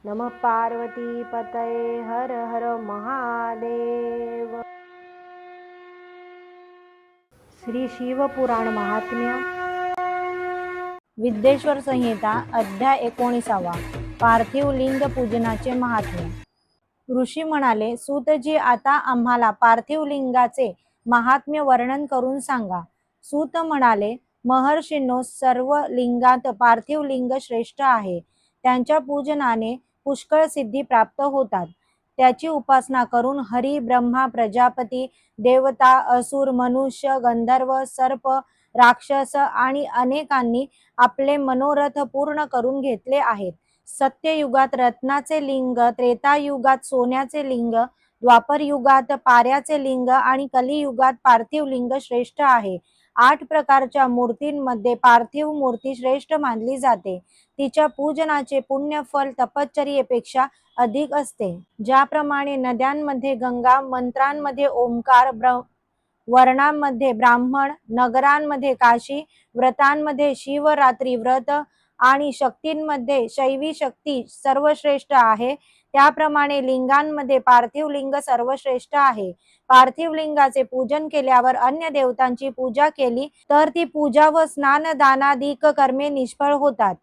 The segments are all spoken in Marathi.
नमः पार्वती पतये हर हर महादेव। श्री शिवपुराण महात्म्य विद्येश्वर संहिता अध्याय 19 पार्थिव लिंग पूजनाचे महात्म्य। ऋषी म्हणाले, सूतजी आता आम्हाला पार्थिव लिंगाचे महात्म्य वर्णन करून सांगा। सूत म्हणाले, महर्षींनो, सर्व लिंगात पार्थिव लिंग श्रेष्ठ आहे। त्यांच्या पूजनाने पुष्कळ सिद्धी प्राप्त होतात। त्याची उपासना करून हरी, ब्रह्मा, प्रजापती, देवता, असुर, मनुष्य, गंधर्व, सर्प, राक्षस आणि अनेकांनी आपले मनोरथ पूर्ण करून घेतले आहेत। सत्ययुगात रत्नाचे लिंग, त्रेतायुगात सोन्याचे लिंग, द्वापर युगात पाऱ्याचे लिंग आणि कलियुगात पार्थिव लिंग श्रेष्ठ आहे। 8 प्रकारच्या मूर्तींमध्ये पार्थिव मूर्ती श्रेष्ठ मानली जाते। तिच्या पूजनाचे पुण्यफल तपश्चर्येपेक्षा अधिक असते। ज्याप्रमाणे नद्यांमध्ये गंगा, मंत्रांमध्ये ओंकार, वर्णांमध्ये ब्राह्मण, नगरांमध्ये काशी, व्रतांमध्ये शिवरात्री व्रत आणि शक्तींमध्ये शैवी शक्ती सर्वश्रेष्ठ आहे, त्याप्रमाणे लिंगांमध्ये पार्थिव लिंग सर्वश्रेष्ठ आहे। पार्थिव लिंगाचे पूजन केल्यावर अन्य देवतांची पूजा केली तर ती पूजा व स्नान दानादिक कर्मे निष्फळ होतात।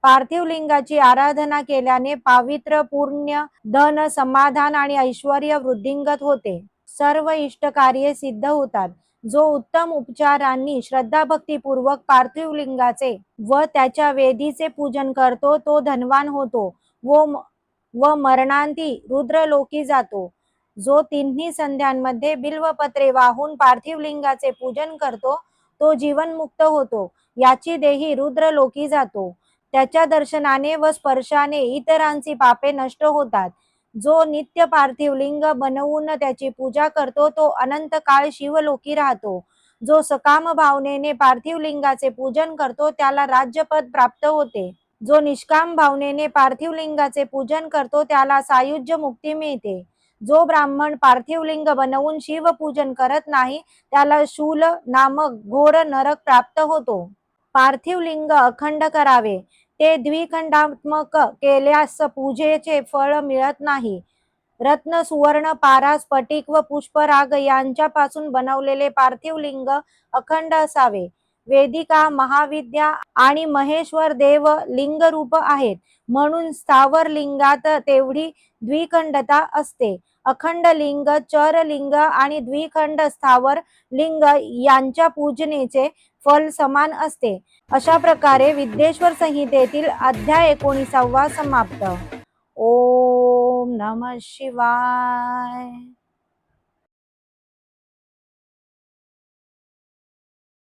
पार्थिव लिंगाची आराधना केल्याने पावित्र्य, पुण्य, धन, समाधान आणि ऐश्वर्य वृद्धिंगत होते। सर्व इष्ट कार्ये सिद्ध होतात। जो उत्तम उपचारांनी श्रद्धाभक्तीपूर्वक पार्थिव लिंगाचे व त्याच्या वेदीचे पूजन करतो तो धनवान होतो व मरणांती रुद्रलोकी जातो। जो तिन्ही संध्यांमध्ये बिल्वपत्रे वाहून पार्थिव लिंगाचे पूजन करतो तो जीवनमुक्त होतो। याची देही रुद्रलोकी जातो। त्याच्या दर्शनाने व स्पर्शाने इतरांची पापे नष्ट होतात। जो नित्य पार्थिव लिंग बनवून त्याची पूजा करतो तो अनंत काळ शिवलोकी राहतो। जो सकाम भावनेने पार्थिव लिंगाचे पूजन करतो त्याला राज्यपद प्राप्त होते। जो निष्काम भावनेने पार्थिव लिंगाचे पूजन करतो त्याला सायुज्य मुक्ती मिळते। जो ब्राह्मण पार्थिव लिंग बनवून शिवपूजन करत नाही त्याला शूल नामक घोर नरक प्राप्त होतो। पार्थिव लिंग अखंड करावे। ते द्विखंडात्मक केल्यास पूजेचे फळ मिळत नाही। रत्न, सुवर्ण, पारा, स्फटिक व पुष्पराग यांच्यापासून बनवलेले पार्थिव लिंग अखंड असावे। वेदिका, महाविद्या आणि महेश्वर देव लिंगरूप आहेत, म्हणून स्थावर लिंगात तेवढी द्विखंडता असते। अखंड लिंग, चर लिंग आणि द्विखंड स्थावर लिंग यांच्या पूजनेचे फल समान असते। अशा प्रकारे विद्येश्वर संहितेतील अध्याय 19 समाप्त। ओम नमः शिवाय।